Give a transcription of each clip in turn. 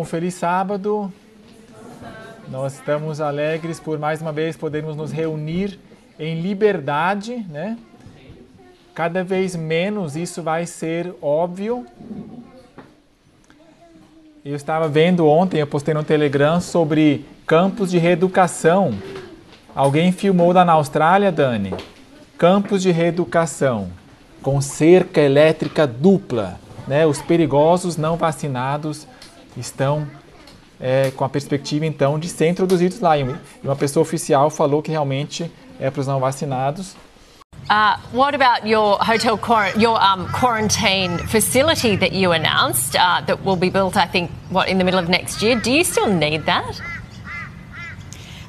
feliz sábado. Nós estamos alegres por mais uma vez podermos nos reunir em liberdade, né? Cada vez menos isso vai ser óbvio. Eu estava vendo ontem, eu postei no Telegram sobre campos de reeducação. Alguém filmou lá na Austrália, Dani? Campos de reeducação com cerca elétrica dupla, né? Os perigosos não vacinados estão com a perspectiva então de ser introduzidos lá. E uma pessoa oficial falou que realmente é para os não vacinados. What about your quarantine facility that you announced that will be built, I think, in the middle of next year? Do you still need that?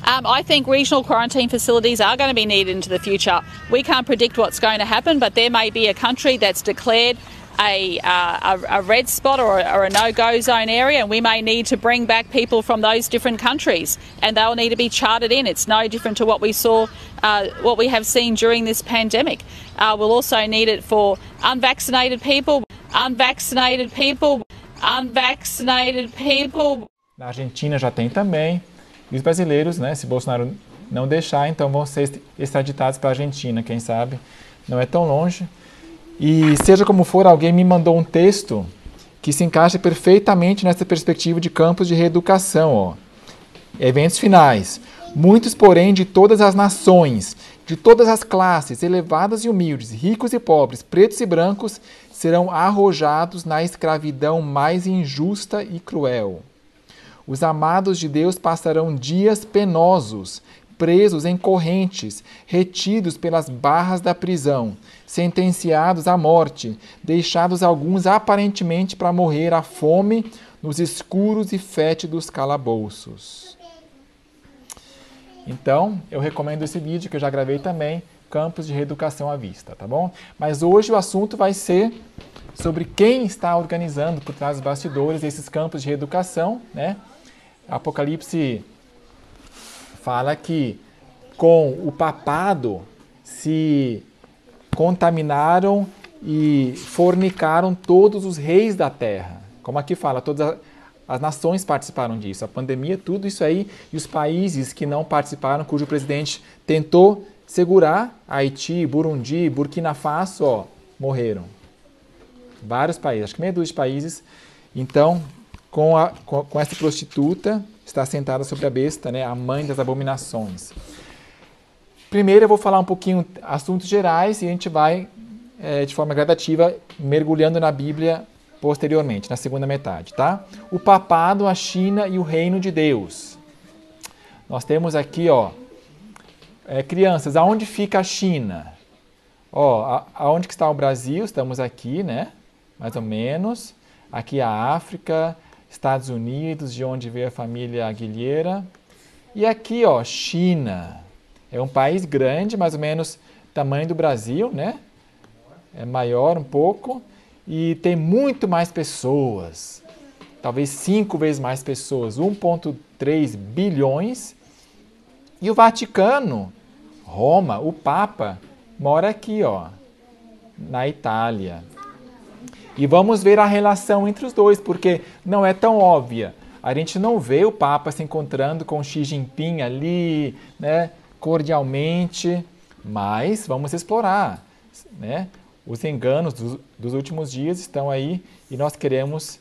I think regional quarantine facilities are going to be needed into the future. We can't predict what's going to happen, but there may be a country that's declared a red spot or a no-go zone area, and we may need to bring back people from those different countries, and they'll need to be chartered in. It's no different to what we saw, what we have seen during this pandemic. We'll also need it for unvaccinated people. Na Argentina já tem também. E os brasileiros, né, se Bolsonaro não deixar, então vão ser extraditados para a Argentina, quem sabe? Não é tão longe. E seja como for, alguém me mandou um texto que se encaixa perfeitamente nessa perspectiva de campos de reeducação. Ó. Eventos finais. Muitos, porém, de todas as nações, de todas as classes, elevadas e humildes, ricos e pobres, pretos e brancos, serão arrojados na escravidão mais injusta e cruel. Os amados de Deus passarão dias penosos, presos em correntes, retidos pelas barras da prisão, sentenciados à morte, deixados alguns aparentemente para morrer à fome nos escuros e fétidos calabouços. Então, eu recomendo esse vídeo que eu já gravei também, Campos de Reeducação à Vista, tá bom? Mas hoje o assunto vai ser sobre quem está organizando por trás dos bastidores esses campos de reeducação, né? Apocalipse fala que com o papado se contaminaram e fornicaram todos os reis da terra. Como aqui fala, todas as nações participaram disso. A pandemia, tudo isso aí, e os países que não participaram, cujo presidente tentou segurar, Haiti, Burundi, Burkina Faso, ó, morreram. Vários países, acho que meia dúzia de países. Então, com essa prostituta, está sentada sobre a besta, né, a mãe das abominações. Primeiro eu vou falar um pouquinho assuntos gerais e a gente vai, de forma gradativa, mergulhando na Bíblia posteriormente, na segunda metade, tá? O papado, a China e o reino de Deus. Nós temos aqui, ó, crianças, aonde fica a China? Ó, aonde que está o Brasil? Estamos aqui, né? Mais ou menos. Aqui a África, Estados Unidos, de onde veio a família Aguilera. E aqui, ó, China. É um país grande, mais ou menos tamanho do Brasil, né? É maior um pouco e tem muito mais pessoas. Talvez 5 vezes mais pessoas, 1,3 bilhões. E o Vaticano, Roma, o Papa, mora aqui, ó, na Itália. E vamos ver a relação entre os dois, porque não é tão óbvia. A gente não vê o Papa se encontrando com Xi Jinping ali, né, cordialmente, mas vamos explorar, né? Os enganos dos últimos dias estão aí e nós queremos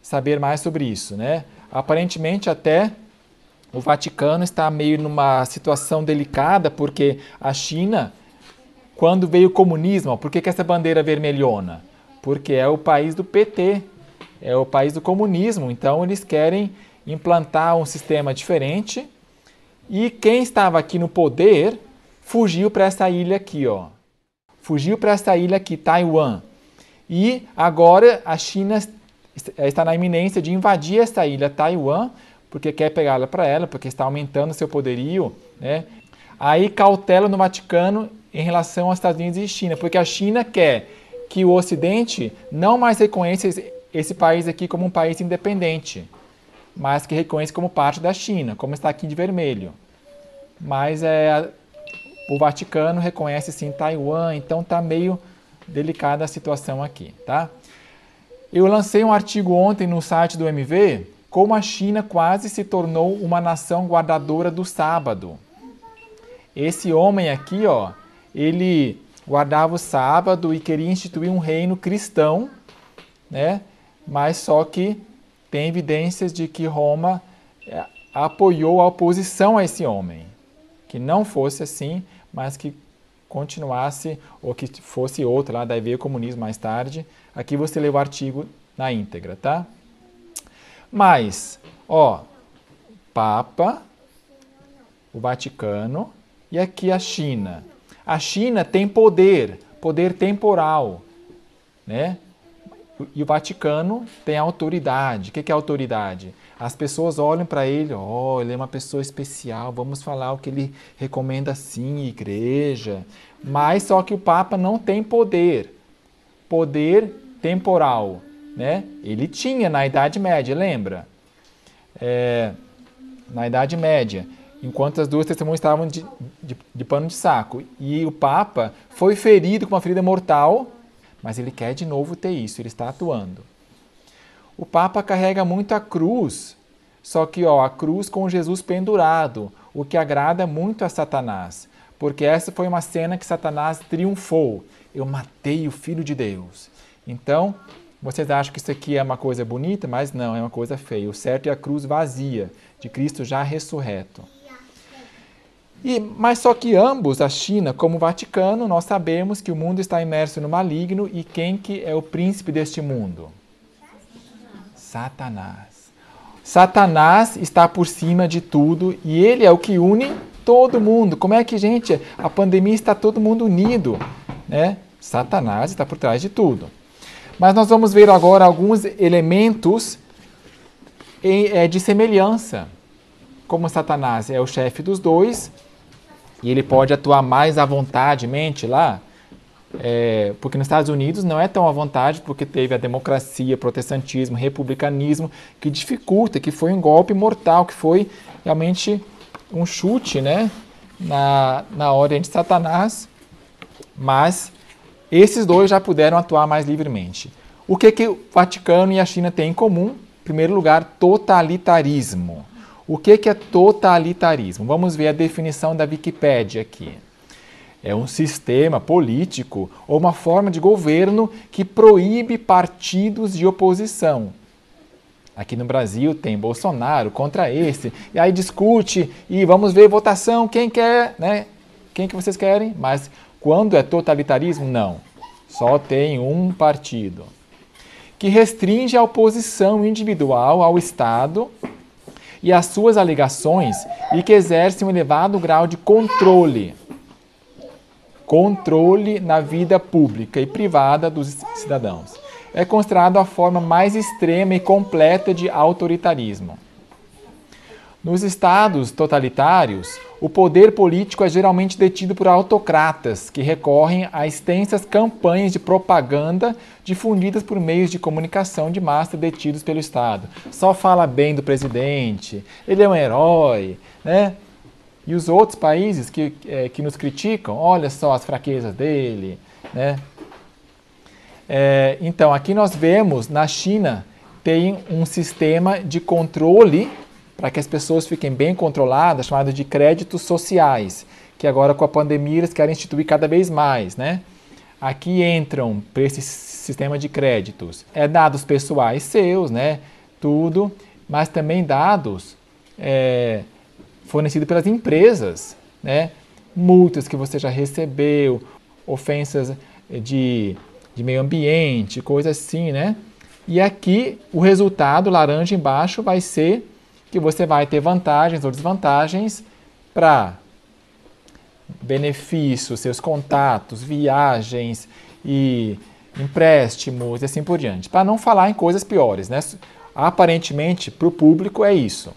saber mais sobre isso, né? Aparentemente até o Vaticano está meio numa situação delicada, porque a China, quando veio o comunismo, por que essa bandeira vermelhona? Porque é o país do PT, é o país do comunismo, então eles querem implantar um sistema diferente e quem estava aqui no poder fugiu para essa ilha aqui, ó. Fugiu para essa ilha aqui, Taiwan. E agora a China está na iminência de invadir essa ilha, Taiwan, porque quer pegá-la para ela, porque está aumentando seu poderio, né? Aí cautela no Vaticano em relação aos Estados Unidos e China, porque a China quer que o Ocidente não mais reconheça esse país aqui como um país independente, mas que reconheça como parte da China, como está aqui de vermelho. Mas o Vaticano reconhece sim Taiwan, então está meio delicada a situação aqui, tá? Eu lancei um artigo ontem no site do MV, como a China quase se tornou uma nação guardadora do sábado. Esse homem aqui, ó, ele guardava o sábado e queria instituir um reino cristão, né? Mas só que tem evidências de que Roma apoiou a oposição a esse homem. Que não fosse assim, mas que continuasse, ou que fosse outro lá, daí veio o comunismo mais tarde. Aqui você lê o artigo na íntegra, tá? Mas, ó, Papa, o Vaticano e aqui a China. A China tem poder temporal, né? E o Vaticano tem autoridade. O que é autoridade? As pessoas olham para ele, ele é uma pessoa especial, vamos falar o que ele recomenda sim, igreja. Mas só que o Papa não tem poder temporal, né? Ele tinha na Idade Média, lembra? Na Idade Média, enquanto as duas testemunhas estavam de pano de saco. E o Papa foi ferido com uma ferida mortal, mas ele quer de novo ter isso, ele está atuando. O Papa carrega muito a cruz, só que a cruz com Jesus pendurado, o que agrada muito a Satanás, porque essa foi uma cena que Satanás triunfou. Eu matei o Filho de Deus. Então, vocês acham que isso aqui é uma coisa bonita, mas não, é uma coisa feia. O certo é a cruz vazia, de Cristo já ressurreto. Mas só que ambos, a China como o Vaticano, nós sabemos que o mundo está imerso no maligno e quem que é o príncipe deste mundo? Satanás. Satanás está por cima de tudo e ele é o que une todo mundo. Como é que, gente, a pandemia está todo mundo unido, né? Satanás está por trás de tudo. Mas nós vamos ver agora alguns elementos de semelhança. Como Satanás é o chefe dos dois, e ele pode atuar mais à vontademente lá, porque nos Estados Unidos não é tão à vontade, porque teve a democracia, protestantismo, republicanismo, que dificulta, que foi um golpe mortal, que foi realmente um chute, né, na ordem de Satanás, mas esses dois já puderam atuar mais livremente. O que o Vaticano e a China têm em comum? Em primeiro lugar, totalitarismo. O que é totalitarismo? Vamos ver a definição da Wikipédia aqui. É um sistema político ou uma forma de governo que proíbe partidos de oposição. Aqui no Brasil tem Bolsonaro contra esse, e aí discute, e vamos ver votação, quem quer, né? Quem que vocês querem? Mas quando é totalitarismo, não. Só tem um partido. Que restringe a oposição individual ao Estado e às suas alegações e que exerce um elevado grau de controle na vida pública e privada dos cidadãos. É considerado a forma mais extrema e completa de autoritarismo. Nos estados totalitários, o poder político é geralmente detido por autocratas que recorrem a extensas campanhas de propaganda difundidas por meios de comunicação de massa detidos pelo Estado. Só fala bem do presidente, ele é um herói, né? E os outros países que nos criticam, olha só as fraquezas dele, né? Então, aqui nós vemos, na China, tem um sistema de controle para que as pessoas fiquem bem controladas, chamado de créditos sociais, que agora com a pandemia eles querem instituir cada vez mais, né? Aqui entram para esse sistema de créditos, dados pessoais seus, né? Tudo, mas também dados fornecidos pelas empresas, né? Multas que você já recebeu, ofensas de meio ambiente, coisas assim, né? E aqui o resultado, laranja embaixo, vai ser que você vai ter vantagens ou desvantagens para benefícios, seus contatos, viagens e empréstimos e assim por diante. Para não falar em coisas piores, né? Aparentemente, para o público é isso.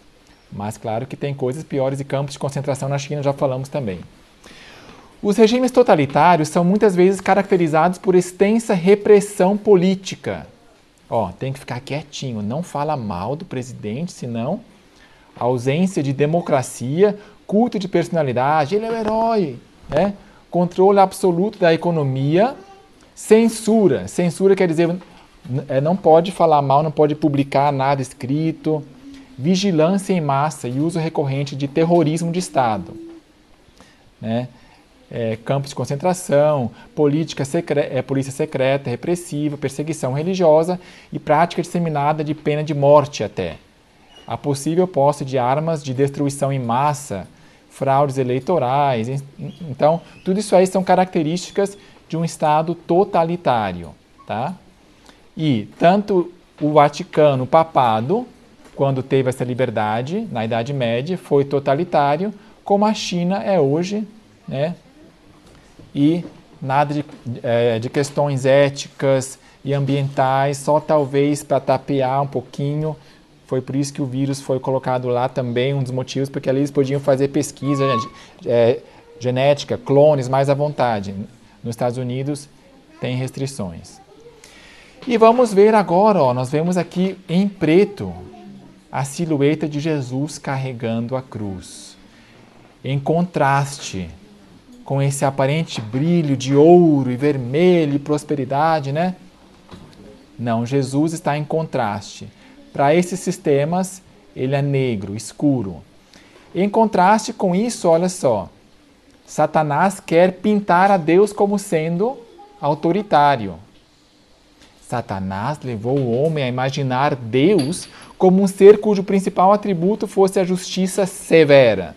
Mas claro que tem coisas piores e campos de concentração na China, já falamos também. Os regimes totalitários são muitas vezes caracterizados por extensa repressão política. Tem que ficar quietinho, não fala mal do presidente, senão ausência de democracia, culto de personalidade, ele é o herói, né? Controle absoluto da economia, censura. Censura quer dizer não pode falar mal, não pode publicar nada escrito. Vigilância em massa e uso recorrente de terrorismo de Estado. Né? Campos de concentração, polícia secreta, repressiva, perseguição religiosa e prática disseminada de pena de morte até. A possível posse de armas de destruição em massa, fraudes eleitorais. Então, tudo isso aí são características de um Estado totalitário. Tá? E tanto o Vaticano, o Papado, quando teve essa liberdade, na Idade Média, foi totalitário, como a China é hoje, né? E nada de questões éticas e ambientais, só talvez para tapear um pouquinho. Foi por isso que o vírus foi colocado lá também, um dos motivos, porque ali eles podiam fazer pesquisa genética, clones, mais à vontade. Nos Estados Unidos tem restrições. E vamos ver agora, ó, nós vemos aqui em preto a silhueta de Jesus carregando a cruz. Em contraste com esse aparente brilho de ouro e vermelho e prosperidade, né? Não, Jesus está em contraste. Para esses sistemas, ele é negro, escuro. Em contraste com isso, olha só, Satanás quer pintar a Deus como sendo autoritário. Satanás levou o homem a imaginar Deus como um ser cujo principal atributo fosse a justiça severa,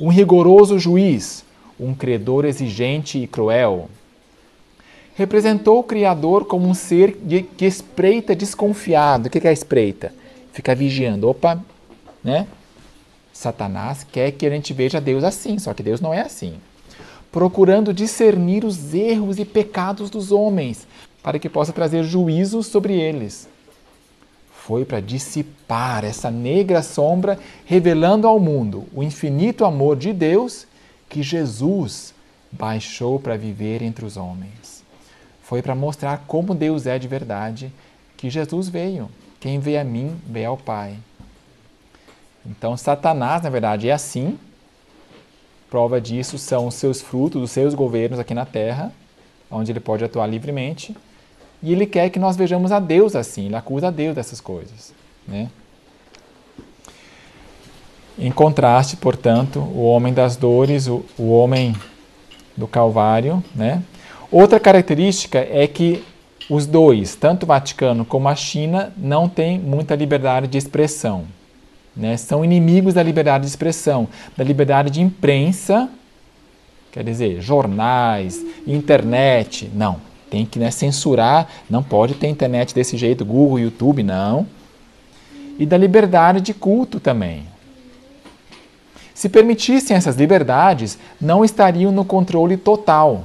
um rigoroso juiz, um credor exigente e cruel. Representou o Criador como um ser que espreita desconfiado. O que é espreita? Fica vigiando. Opa, né? Satanás quer que a gente veja Deus assim, só que Deus não é assim. Procurando discernir os erros e pecados dos homens, para que possa trazer juízo sobre eles. Foi para dissipar essa negra sombra, revelando ao mundo o infinito amor de Deus que Jesus baixou para viver entre os homens. Foi para mostrar como Deus é de verdade que Jesus veio. Quem vê a mim, vê ao Pai. Então, Satanás, na verdade, é assim. Prova disso são os seus frutos, os seus governos aqui na Terra, onde ele pode atuar livremente. E ele quer que nós vejamos a Deus assim, ele acusa a Deus dessas coisas. Né? Em contraste, portanto, o homem das dores, o homem do Calvário. Né? Outra característica é que os dois, tanto o Vaticano como a China, não têm muita liberdade de expressão. Né? São inimigos da liberdade de expressão, da liberdade de imprensa, quer dizer, jornais, internet, não. Tem que, né, censurar, não pode ter internet desse jeito, Google, YouTube, não. E da liberdade de culto também. Se permitissem essas liberdades, não estariam no controle total.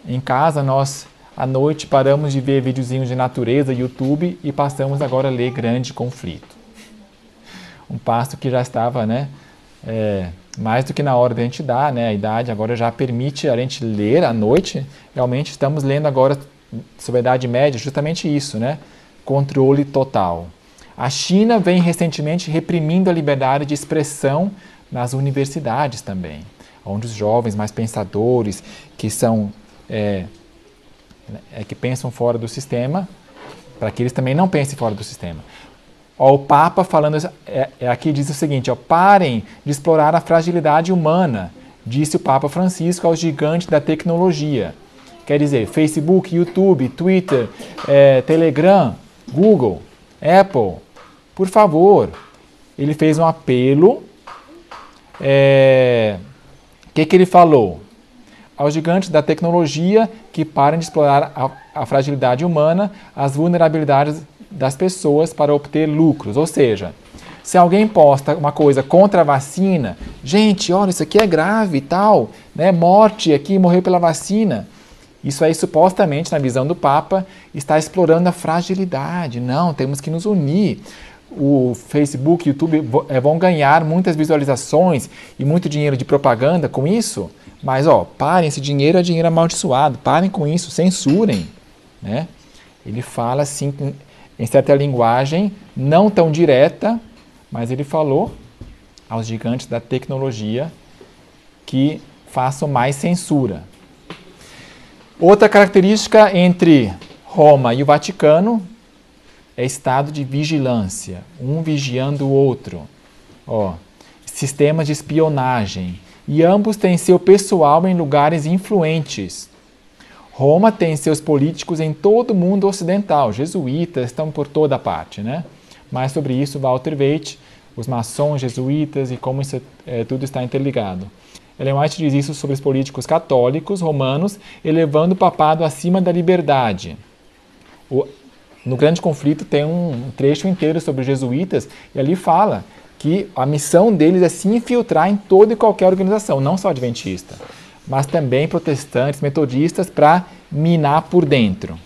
Em casa, nós, à noite, paramos de ver videozinhos de natureza, YouTube, e passamos agora a ler Grande Conflito. Um passo que já estava, né, mais do que na hora de a gente dar, né, a idade agora já permite a gente ler à noite. Realmente estamos lendo agora sobre a Idade Média justamente isso, né, controle total. A China vem recentemente reprimindo a liberdade de expressão nas universidades também, onde os jovens mais pensadores, que são que pensam fora do sistema, para que eles também não pensem fora do sistema. Ó, o Papa falando aqui diz o seguinte, ó, parem de explorar a fragilidade humana, disse o Papa Francisco aos gigantes da tecnologia. Quer dizer, Facebook, YouTube, Twitter, Telegram, Google, Apple, por favor. Ele fez um apelo. O que ele falou? Aos gigantes da tecnologia que parem de explorar a fragilidade humana, as vulnerabilidades das pessoas para obter lucros. Ou seja, se alguém posta uma coisa contra a vacina, gente, olha, isso aqui é grave e tal, né? Morte aqui, morreu pela vacina. Isso aí, supostamente, na visão do Papa, está explorando a fragilidade. Não, temos que nos unir. O Facebook e o YouTube vão ganhar muitas visualizações e muito dinheiro de propaganda com isso, mas, ó, parem, esse dinheiro é dinheiro amaldiçoado, parem com isso, censurem. Né? Ele fala assim, em certa linguagem, não tão direta, mas ele falou aos gigantes da tecnologia que façam mais censura. Outra característica entre Roma e o Vaticano é estado de vigilância, um vigiando o outro. Ó, sistemas de espionagem. E ambos têm seu pessoal em lugares influentes. Roma tem seus políticos em todo o mundo ocidental. Jesuítas estão por toda parte, né? Mais sobre isso, Walter Waite, os maçons, jesuítas e como isso tudo está interligado. Ellen White diz isso sobre os políticos católicos romanos, elevando o papado acima da liberdade. No Grande Conflito tem um trecho inteiro sobre os jesuítas e ali fala que a missão deles é se infiltrar em toda e qualquer organização, não só adventista, mas também protestantes, metodistas, para minar por dentro.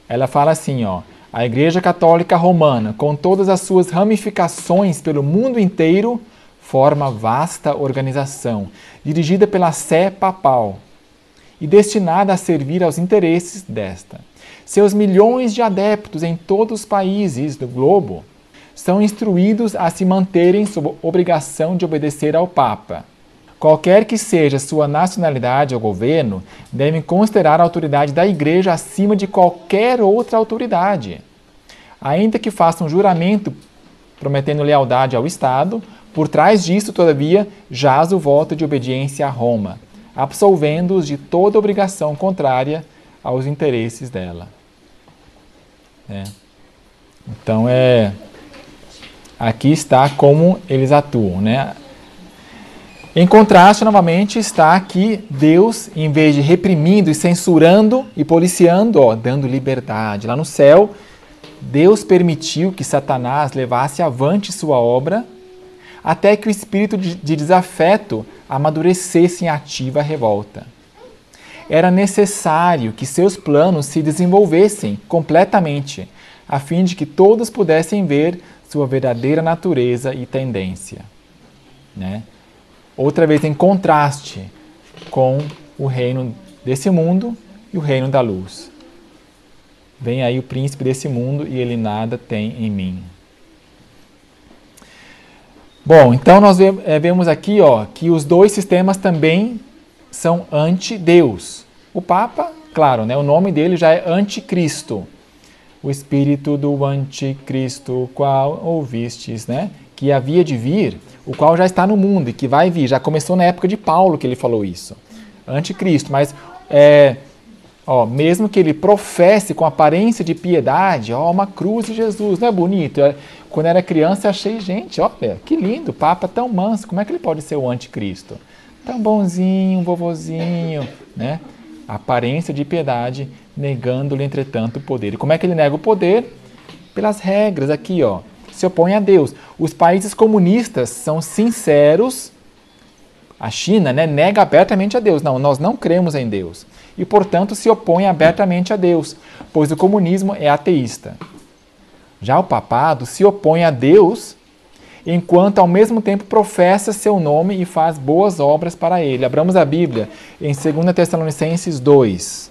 Ela fala assim, ó, a Igreja Católica Romana, com todas as suas ramificações pelo mundo inteiro, forma vasta organização, dirigida pela Sé Papal e destinada a servir aos interesses desta. Seus milhões de adeptos em todos os países do globo são instruídos a se manterem sob obrigação de obedecer ao Papa. Qualquer que seja sua nacionalidade ou governo, devem considerar a autoridade da Igreja acima de qualquer outra autoridade. Ainda que façam um juramento prometendo lealdade ao Estado, por trás disso, todavia, jaz o voto de obediência a Roma, absolvendo-os de toda obrigação contrária aos interesses dela. Então, aqui está como eles atuam, né? Em contraste, novamente, está aqui Deus, em vez de reprimindo e censurando e policiando, dando liberdade. Lá no céu, Deus permitiu que Satanás levasse avante sua obra, até que o espírito de desafeto amadurecesse em ativa revolta. Era necessário que seus planos se desenvolvessem completamente, a fim de que todos pudessem ver sua verdadeira natureza e tendência. Né? Outra vez em contraste com o reino desse mundo e o reino da luz. Vem aí o príncipe desse mundo e ele nada tem em mim. Bom, então nós vemos aqui que os dois sistemas também são anti-Deus. O Papa, claro, né, o nome dele já é Anticristo. O espírito do Anticristo, qual ouvistes, né, que havia de vir, o qual já está no mundo e que vai vir. Já começou na época de Paulo que ele falou isso. Anticristo, mas mesmo que ele professe com aparência de piedade, uma cruz de Jesus, não é bonito? Quando eu era criança eu achei, gente, olha, que lindo, o Papa tão manso, como é que ele pode ser o anticristo? Tão bonzinho, vovozinho, né? Aparência de piedade, negando-lhe, entretanto, o poder. E como é que ele nega o poder? Pelas regras aqui, se opõe a Deus. Os países comunistas são sinceros, a China, né, nega abertamente a Deus. Não, nós não cremos em Deus. E, portanto, se opõe abertamente a Deus, pois o comunismo é ateísta. Já o papado se opõe a Deus, enquanto ao mesmo tempo professa seu nome e faz boas obras para ele. Abramos a Bíblia em 2 Tessalonicenses 2.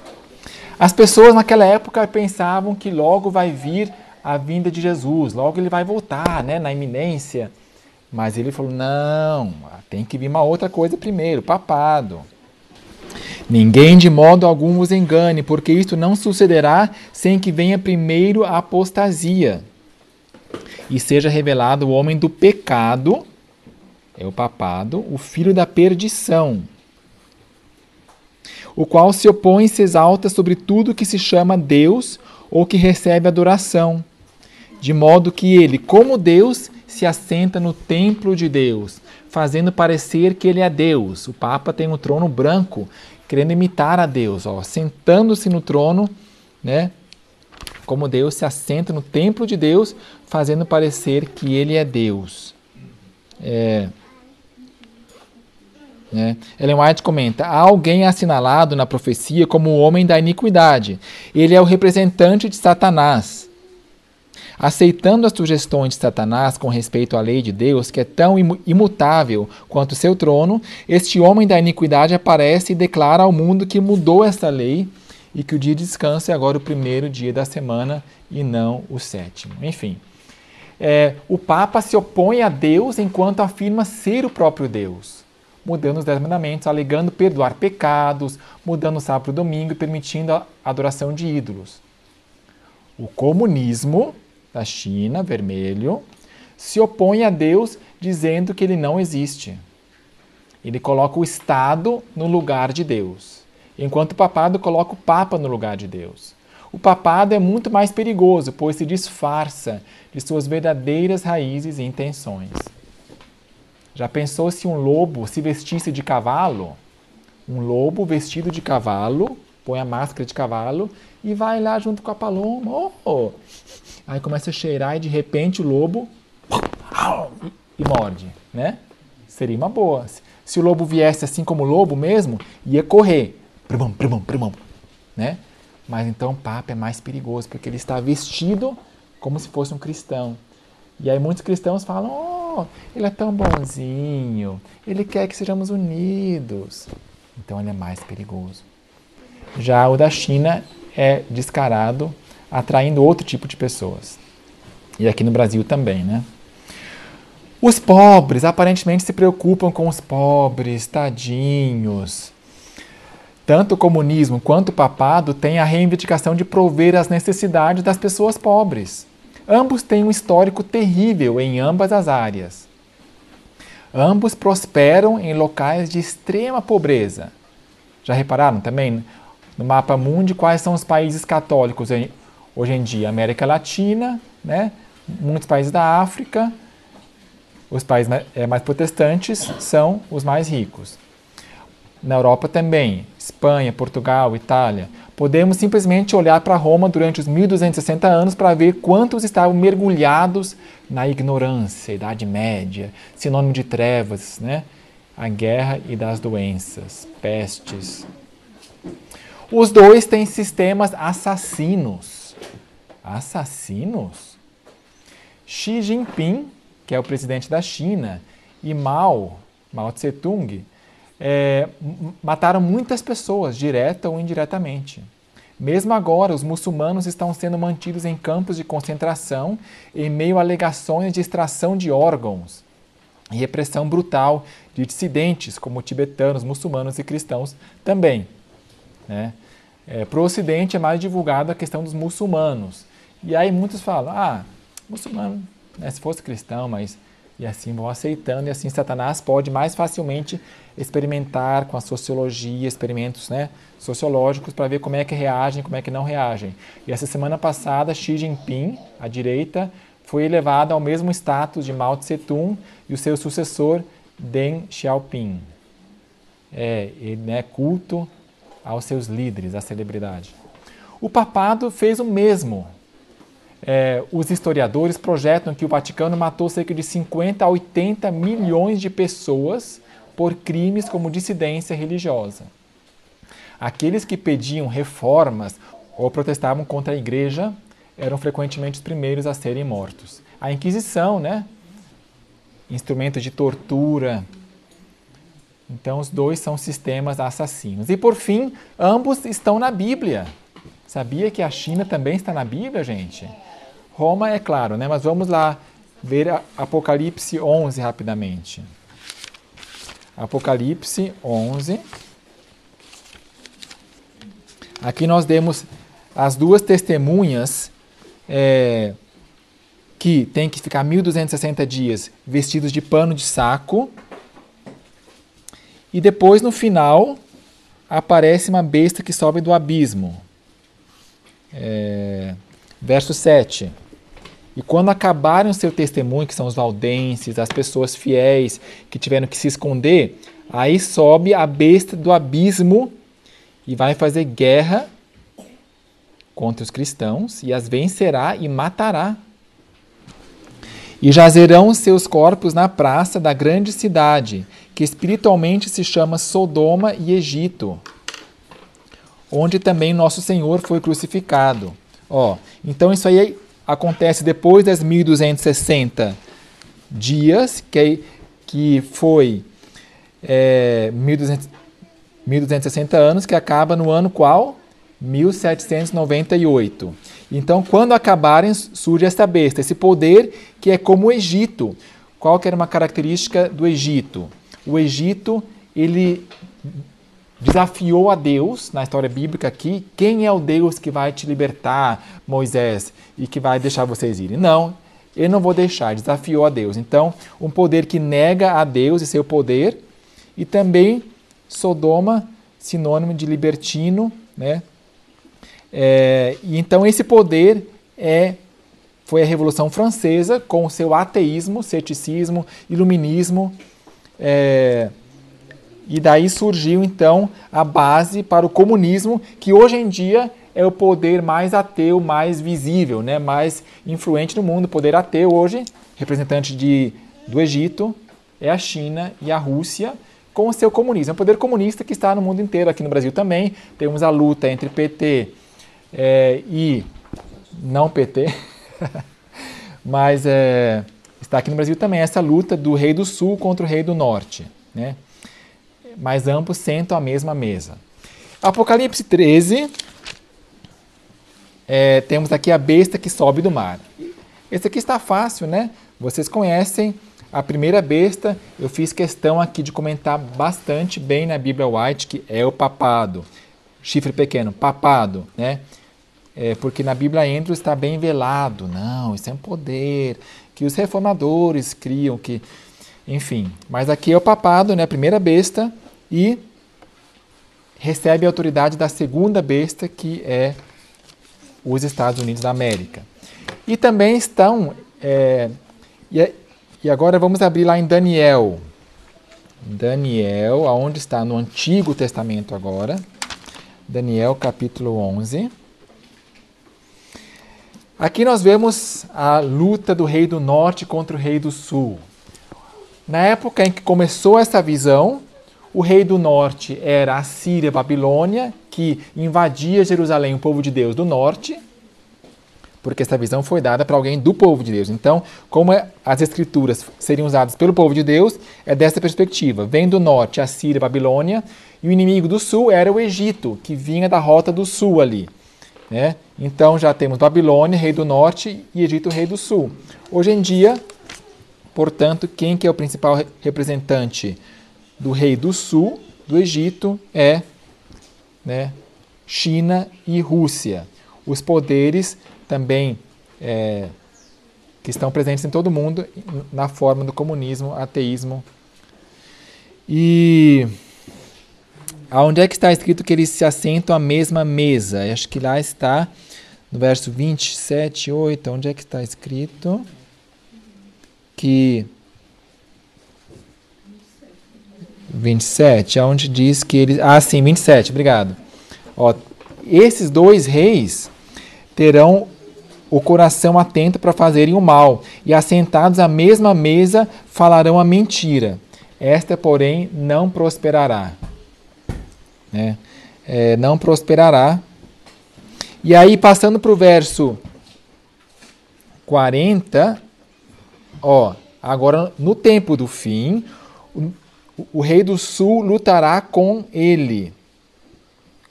As pessoas naquela época pensavam que logo vai vir a vinda de Jesus, logo ele vai voltar, né, na iminência. Mas ele falou, não, tem que vir uma outra coisa primeiro, papado. Ninguém de modo algum vos engane, porque isto não sucederá sem que venha primeiro a apostasia e seja revelado o homem do pecado, é o papado, o filho da perdição, o qual se opõe e se exalta sobre tudo que se chama Deus ou que recebe adoração, de modo que ele, como Deus, se assenta no templo de Deus, fazendo parecer que ele é Deus. O Papa tem um trono branco, querendo imitar a Deus, sentando-se no trono, né? Como Deus se assenta no templo de Deus, fazendo parecer que ele é Deus. Ellen White comenta, há alguém assinalado na profecia como o homem da iniquidade. Ele é o representante de Satanás. Aceitando as sugestões de Satanás com respeito à lei de Deus, que é tão imutável quanto seu trono, este homem da iniquidade aparece e declara ao mundo que mudou essa lei e que o dia de descanso é agora o primeiro dia da semana e não o sétimo. Enfim, o Papa se opõe a Deus enquanto afirma ser o próprio Deus. mudando os 10 mandamentos, alegando perdoar pecados, mudando o sábado para o domingo e permitindo a adoração de ídolos. O comunismo da China, vermelho, se opõe a Deus dizendo que ele não existe. Ele coloca o Estado no lugar de Deus, enquanto o papado coloca o Papa no lugar de Deus. O papado é muito mais perigoso, pois se disfarça de suas verdadeiras raízes e intenções. Já pensou se um lobo se vestisse de cavalo? Um lobo vestido de cavalo, põe a máscara de cavalo e vai lá junto com a paloma. Oh! Aí começa a cheirar e de repente o lobo e morde, né? Seria uma boa. Se o lobo viesse assim como o lobo mesmo, ia correr. Né? Mas então o Papa é mais perigoso, porque ele está vestido como se fosse um cristão. E aí muitos cristãos falam, oh, ele é tão bonzinho, ele quer que sejamos unidos. Então ele é mais perigoso. Já o da China é descarado, atraindo outro tipo de pessoas. E aqui no Brasil também, né? Os pobres aparentemente se preocupam com os pobres, tadinhos. Tanto o comunismo quanto o papado têm a reivindicação de prover as necessidades das pessoas pobres. Ambos têm um histórico terrível em ambas as áreas. Ambos prosperam em locais de extrema pobreza. Já repararam também no mapa mundi quais são os países católicos hoje em dia? América Latina, né? Muitos países da África. Os países mais protestantes são os mais ricos. Na Europa também, Espanha, Portugal, Itália. Podemos simplesmente olhar para Roma durante os 1260 anos para ver quantos estavam mergulhados na ignorância, Idade Média, sinônimo de trevas, né? A guerra e das doenças, pestes. Os dois têm sistemas assassinos. Assassinos? Xi Jinping, que é o presidente da China, e Mao Tse-tung, mataram muitas pessoas, direta ou indiretamente. Mesmo agora, os muçulmanos estão sendo mantidos em campos de concentração em meio a alegações de extração de órgãos e repressão brutal de dissidentes, como tibetanos, muçulmanos e cristãos também. Né? Para o Ocidente é mais divulgada a questão dos muçulmanos. E aí muitos falam, muçulmano, né, se fosse cristão, mas... E assim vão aceitando, e assim Satanás pode mais facilmente experimentar com a sociologia, experimentos, né, sociológicos, para ver como é que reagem, como é que não reagem. E essa semana passada, Xi Jinping, à direita, foi elevado ao mesmo status de Mao Tse-tung e o seu sucessor, Deng Xiaoping. Ele é culto aos seus líderes, à celebridade. O papado fez o mesmo. Os historiadores projetam que o Vaticano matou cerca de 50 a 80 milhões de pessoas por crimes como dissidência religiosa. Aqueles que pediam reformas ou protestavam contra a igreja eram frequentemente os primeiros a serem mortos. A Inquisição, né? Instrumento de tortura. Então, os dois são sistemas assassinos. E, por fim, ambos estão na Bíblia. Sabia que a China também está na Bíblia, gente? Roma é claro, né? Mas vamos lá ver Apocalipse 11 rapidamente. Apocalipse 11. Aqui nós demos as duas testemunhas que tem que ficar 1260 dias vestidos de pano de saco. E depois, no final, aparece uma besta que sobe do abismo. Verso 7. E quando acabarem o seu testemunho, que são os valdenses, as pessoas fiéis que tiveram que se esconder, aí sobe a besta do abismo e vai fazer guerra contra os cristãos e as vencerá e matará. E jazerão seus corpos na praça da grande cidade, que espiritualmente se chama Sodoma e Egito, onde também nosso Senhor foi crucificado. Então isso aí acontece depois das 1260 dias, que foi 1260 anos, que acaba no ano qual? 1798. Então, quando acabarem, surge essa besta, esse poder que é como o Egito. Qual que era uma característica do Egito? O Egito ele desafiou a Deus, na história bíblica aqui, quem é o Deus que vai te libertar, Moisés, e que vai deixar vocês irem? Não, eu não vou deixar, desafiou a Deus. Então, um poder que nega a Deus e seu poder, e também Sodoma, sinônimo de libertino, né? E então esse poder foi a Revolução Francesa, com o seu ateísmo, ceticismo, iluminismo, e daí surgiu, então, a base para o comunismo, que hoje em dia é o poder mais ateu, mais visível, né? Mais influente no mundo. O poder ateu hoje, representante do Egito, é a China e a Rússia, com o seu comunismo. É um poder comunista que está no mundo inteiro, aqui no Brasil também. Temos a luta entre PT e não PT, mas está aqui no Brasil também essa luta do rei do sul contra o rei do norte, né? Mas ambos sentam à mesma mesa. Apocalipse 13, temos aqui a besta que sobe do mar. Esse aqui está fácil, né? Vocês conhecem a primeira besta. Eu fiz questão aqui de comentar bastante bem na Bíblia White, que é o papado. Chifre pequeno, papado, né? Porque na Bíblia Andrews está bem velado. Não, isso é um poder que os reformadores criam, que... Enfim, mas aqui é o papado, né? A primeira besta, e recebe a autoridade da segunda besta, que é os Estados Unidos da América. E também estão... E agora vamos abrir lá em Daniel. Daniel, aonde está no Antigo Testamento agora. Daniel, capítulo 11. Aqui nós vemos a luta do rei do norte contra o rei do sul. Na época em que começou essa visão, o rei do norte era a Síria, Babilônia, que invadia Jerusalém, o povo de Deus do norte, porque essa visão foi dada para alguém do povo de Deus. Então, como as escrituras seriam usadas pelo povo de Deus, é dessa perspectiva. Vem do norte a Síria, Babilônia, e o inimigo do sul era o Egito, que vinha da rota do sul ali, né? Então já temos Babilônia, rei do norte, e Egito, rei do sul. Hoje em dia, portanto, quem que é o principal representante do rei do sul, do Egito, né, China e Rússia. Os poderes também que estão presentes em todo o mundo na forma do comunismo, ateísmo. E aonde é que está escrito que eles se assentam à mesma mesa? Acho que lá está no verso 27, 8. Onde é que está escrito que 27, aonde diz que eles... Ah, sim, 27, obrigado. Ó, esses dois reis terão o coração atento para fazerem o mal, e assentados à mesma mesa falarão a mentira. Esta, porém, não prosperará. Né? Não prosperará. E aí, passando para o verso 40, ó, agora no tempo do fim, o rei do sul lutará com ele,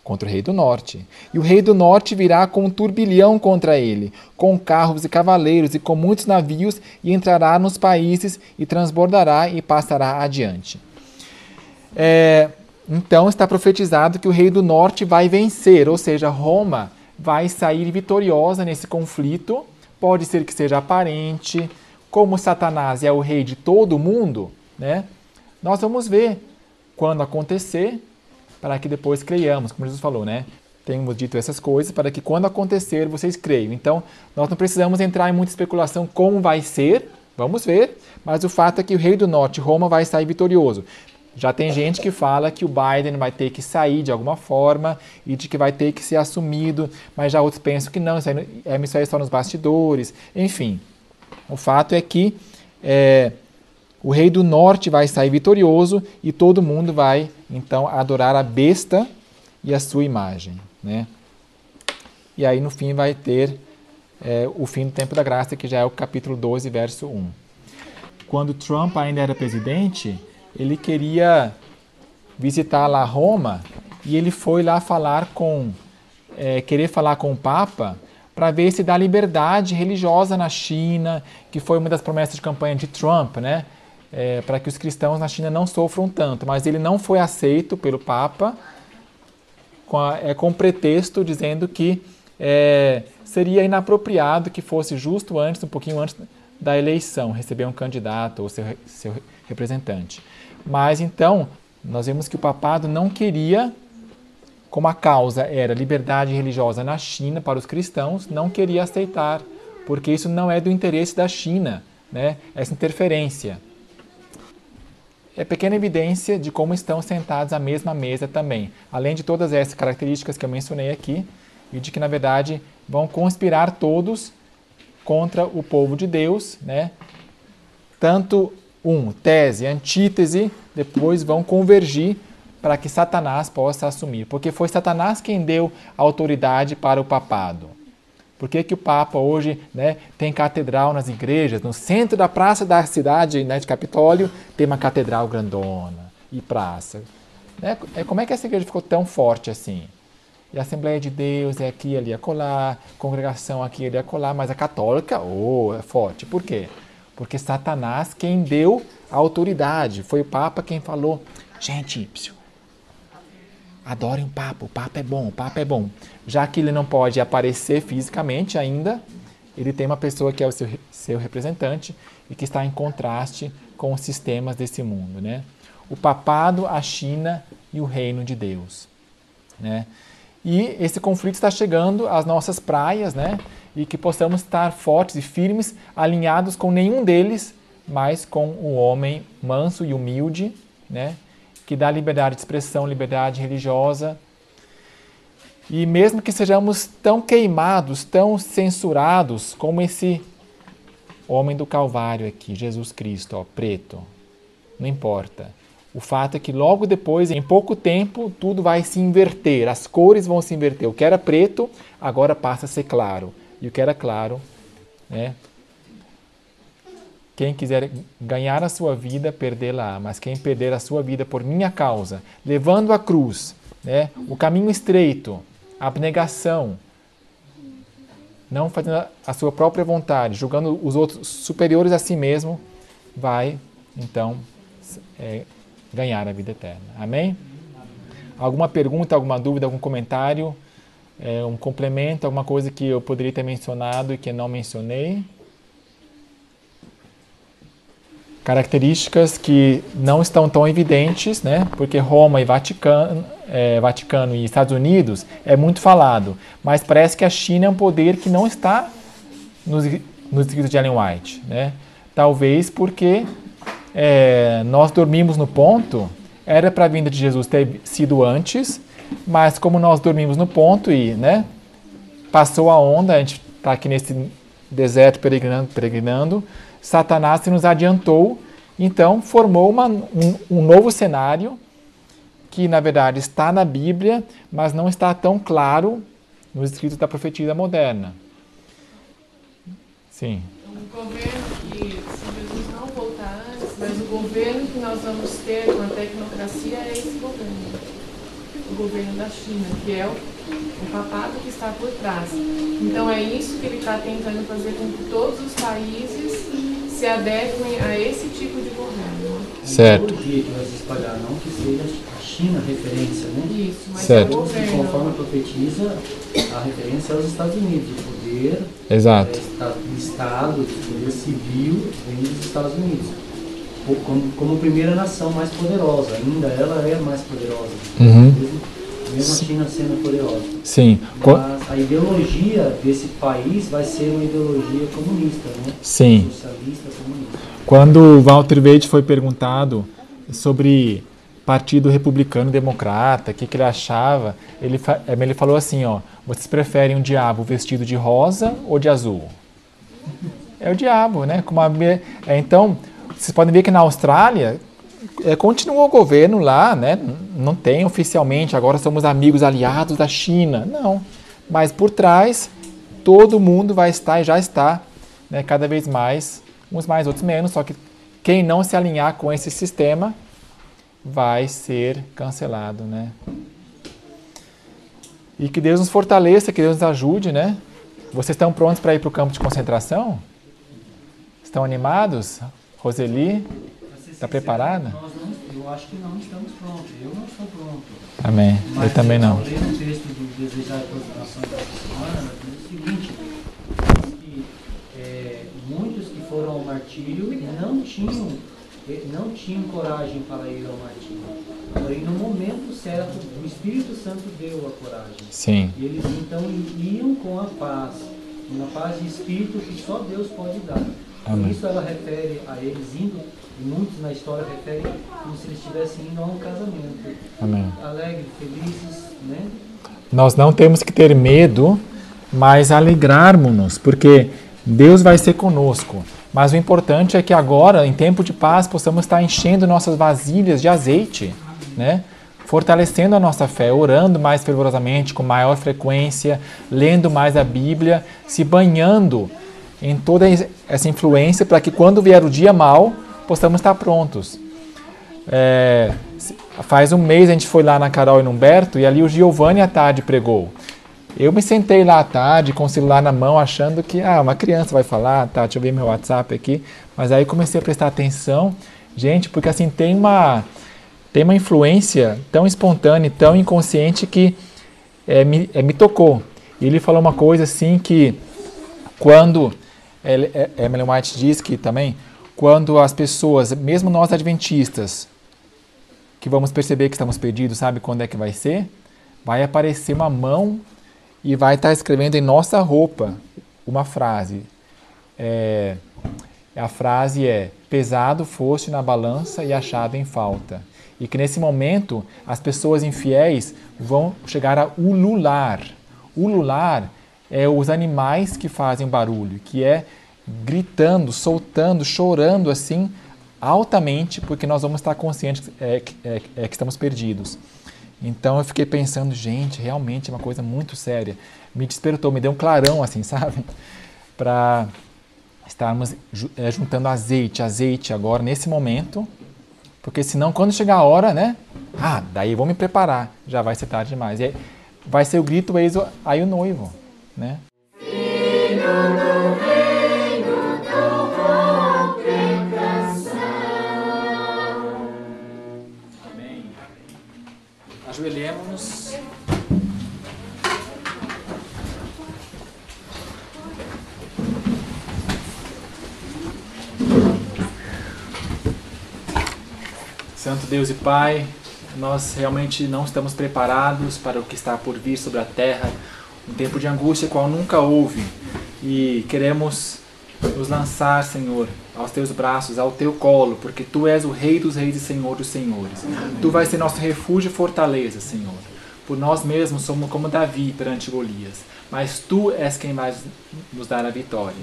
contra o rei do norte. E o rei do norte virá com um turbilhão contra ele, com carros e cavaleiros e com muitos navios, e entrará nos países e transbordará e passará adiante. Então está profetizado que o rei do norte vai vencer, ou seja, Roma vai sair vitoriosa nesse conflito. Pode ser que seja aparente. Como Satanás é o rei de todo mundo, né? Nós vamos ver quando acontecer, para que depois creiamos, como Jesus falou, né? Temos dito essas coisas para que quando acontecer vocês creiam. Então, nós não precisamos entrar em muita especulação como vai ser, vamos ver, mas o fato é que o rei do norte, Roma, vai sair vitorioso. Já tem gente que fala que o Biden vai ter que sair de alguma forma e de que vai ter que ser assumido, mas já outros pensam que não, isso aí é só nos bastidores, enfim. O fato é que o rei do norte vai sair vitorioso e todo mundo vai, então, adorar a besta e a sua imagem, né? E aí, no fim, vai ter o fim do tempo da graça, que já é o capítulo 12, verso 1. Quando Trump ainda era presidente, ele queria visitar lá Roma e ele foi lá querer falar com o Papa para ver se dá liberdade religiosa na China, que foi uma das promessas de campanha de Trump, né? para que os cristãos na China não sofram tanto, mas ele não foi aceito pelo Papa com pretexto dizendo que seria inapropriado que fosse justo um pouquinho antes da eleição, receber um candidato ou seu representante. Mas então, nós vemos que o papado não queria, como a causa era liberdade religiosa na China para os cristãos, não queria aceitar, porque isso não é do interesse da China, né? Essa interferência. É pequena evidência de como estão sentados à mesma mesa também, além de todas essas características que eu mencionei aqui, e de que, na verdade, vão conspirar todos contra o povo de Deus, né? Tanto tese, antítese, depois vão convergir para que Satanás possa assumir. Porque foi Satanás quem deu autoridade para o papado. Por que o Papa hoje, né, tem catedral nas igrejas? No centro da praça da cidade, né, de Capitólio, tem uma catedral grandona e praça. Como é que essa igreja ficou tão forte assim? E a Assembleia de Deus é aqui, ali, acolá, congregação aqui, ali, acolá, mas a católica, é forte. Por quê? Porque Satanás quem deu a autoridade. Foi o Papa quem falou, gente, adorem o Papa é bom, o Papa é bom. Já que ele não pode aparecer fisicamente ainda, ele tem uma pessoa que é o seu representante e que está em contraste com os sistemas desse mundo, né? O papado, a China e o reino de Deus, né? E esse conflito está chegando às nossas praias, né? E que possamos estar fortes e firmes, alinhados com nenhum deles, mas com o homem manso e humilde, né? Que dá liberdade de expressão, liberdade religiosa. E mesmo que sejamos tão queimados, tão censurados, como esse homem do Calvário aqui, Jesus Cristo, preto, não importa. O fato é que logo depois, em pouco tempo, tudo vai se inverter, as cores vão se inverter. O que era preto, agora passa a ser claro. E o que era claro, né? Quem quiser ganhar a sua vida, perdê-la. Mas quem perder a sua vida por minha causa, levando a cruz, né, o caminho estreito, a abnegação, não fazendo a sua própria vontade, julgando os outros superiores a si mesmo, vai, então, ganhar a vida eterna. Amém? Alguma pergunta, alguma dúvida, algum comentário, um complemento, alguma coisa que eu poderia ter mencionado e que não mencionei? Características que não estão tão evidentes, né? Porque Roma e Vaticano e Estados Unidos é muito falado, mas parece que a China é um poder que não está nos escritos de Ellen White, né? Talvez porque nós dormimos no ponto, era para a vinda de Jesus ter sido antes, mas como nós dormimos no ponto e, né, passou a onda, a gente está aqui nesse deserto peregrinando, Satanás se nos adiantou, então formou um novo cenário que, na verdade, está na Bíblia, mas não está tão claro nos escritos da profecia moderna. Sim. Um governo que, se Jesus não voltar antes, mas o governo que nós vamos ter com a tecnocracia é esse governo. O governo da China, que é o papado que está por trás. Então é isso que ele está tentando fazer com que todos os países se adequem a esse tipo de governo. Certo. Por que nós espalhar? Não que seja a China a referência, né? Isso, mas certo. é o governo. Conforme profetiza, a referência é aos Estados Unidos. O poder Exato. do Estado, o poder civil vem dos Estados Unidos. Como primeira nação mais poderosa. Ainda ela é mais poderosa. Uhum. Mesmo a China sendo poderosa. Sim. Mas a ideologia desse país vai ser uma ideologia comunista, né? Sim. Socialista, comunista. Quando Walter Weide foi perguntado sobre Partido Republicano Democrata, o que ele achava, ele falou assim, vocês preferem um diabo vestido de rosa ou de azul? É o diabo, né? Então, vocês podem ver que na Austrália continua o governo lá, né? Não tem oficialmente, agora somos amigos aliados da China, não. Mas por trás, todo mundo vai estar e já está, né, cada vez mais, uns mais, outros menos, só que quem não se alinhar com esse sistema vai ser cancelado, né? E que Deus nos fortaleça, que Deus nos ajude, né? Vocês estão prontos para ir para o campo de concentração? Estão animados? Roseli? Vai ser Está preparada? Eu acho que não estamos prontos. Eu não estou pronto. Amém. Mas eu também não. Eu li um texto do Desejar a Nações dessa semana, diz o seguinte, diz que muitos que foram ao martírio não tinham coragem para ir ao martírio. Porém, no momento certo, o Espírito Santo deu a coragem. Sim. E eles então iam com a paz, uma paz de espírito que só Deus pode dar. Por isso ela refere a eles indo, e muitos na história referem como se eles estivessem indo a um casamento. Amém. Alegres, felizes, né? Nós não temos que ter medo, mas alegrarmos-nos, porque Deus vai ser conosco. Mas o importante é que agora, em tempo de paz, possamos estar enchendo nossas vasilhas de azeite, né? Fortalecendo a nossa fé, orando mais fervorosamente, com maior frequência, lendo mais a Bíblia, se banhando em toda essa influência para que quando vier o dia mau, possamos estar prontos. Faz um mês a gente foi lá na Carol e no Humberto e ali o Giovanni à tarde pregou. Eu me sentei lá à tarde com o celular na mão achando que uma criança vai falar, tá, deixa eu ver meu WhatsApp aqui, mas aí comecei a prestar atenção, gente, porque assim tem uma influência tão espontânea, tão inconsciente que me tocou. E ele falou uma coisa assim que quando Ellen White diz que também quando as pessoas, mesmo nós adventistas, que vamos perceber que estamos perdidos, sabe quando é que vai ser? Vai aparecer uma mão e vai estar escrevendo em nossa roupa uma frase. A frase é: pesado foste na balança e achado em falta. E que nesse momento as pessoas infiéis vão chegar a ulular. Ulular é os animais que fazem barulho, que é gritando, soltando, chorando assim altamente, porque nós vamos estar conscientes que estamos perdidos. Então eu fiquei pensando, gente, realmente é uma coisa muito séria. Me despertou, me deu um clarão assim, sabe? Para estarmos juntando azeite agora, nesse momento, porque senão quando chegar a hora, né? Daí eu vou me preparar, já vai ser tarde demais. E aí vai ser o grito, eis aí o noivo, né? Amém. Ajoelhemos-nos. Santo Deus e Pai, nós realmente não estamos preparados para o que está por vir sobre a terra, um tempo de angústia qual nunca houve, e queremos nos lançar, Senhor, aos Teus braços, ao Teu colo, porque Tu és o Rei dos Reis e Senhor dos Senhores. Tu vais ser nosso refúgio e fortaleza, Senhor. Por nós mesmos somos como Davi perante Golias, mas Tu és quem vai nos dar a vitória.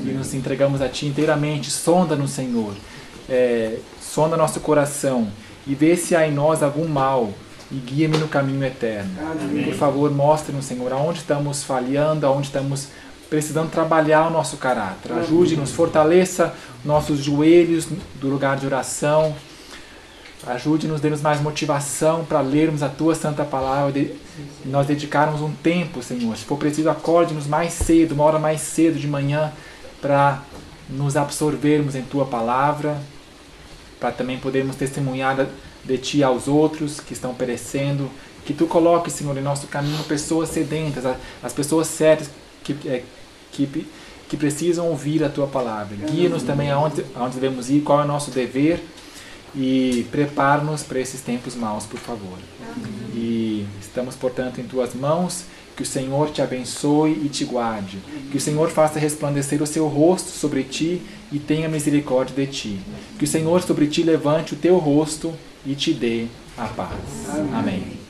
E nos entregamos a Ti inteiramente. Sonda-nos, Senhor. Sonda nosso coração e vê se há em nós algum mal e guia-me no caminho eterno. Por favor, mostre-nos, Senhor, aonde estamos falhando, aonde estamos precisando trabalhar o nosso caráter. Ajude-nos, fortaleça nossos joelhos do lugar de oração. Ajude-nos, dê-nos mais motivação para lermos a Tua Santa Palavra e nós dedicarmos um tempo, Senhor. Se for preciso, acorde-nos mais cedo, uma hora mais cedo de manhã, para nos absorvermos em Tua Palavra, para também podermos testemunhar de Ti aos outros que estão perecendo. Que Tu coloques, Senhor, em nosso caminho pessoas sedentas, as pessoas certas que precisam ouvir a Tua Palavra. Guia-nos também aonde devemos ir, qual é o nosso dever, e prepara-nos para esses tempos maus, por favor. E estamos, portanto, em Tuas mãos. Que o Senhor te abençoe e te guarde. Que o Senhor faça resplandecer o seu rosto sobre ti e tenha misericórdia de ti. Que o Senhor sobre ti levante o teu rosto e te dê a paz. Amém.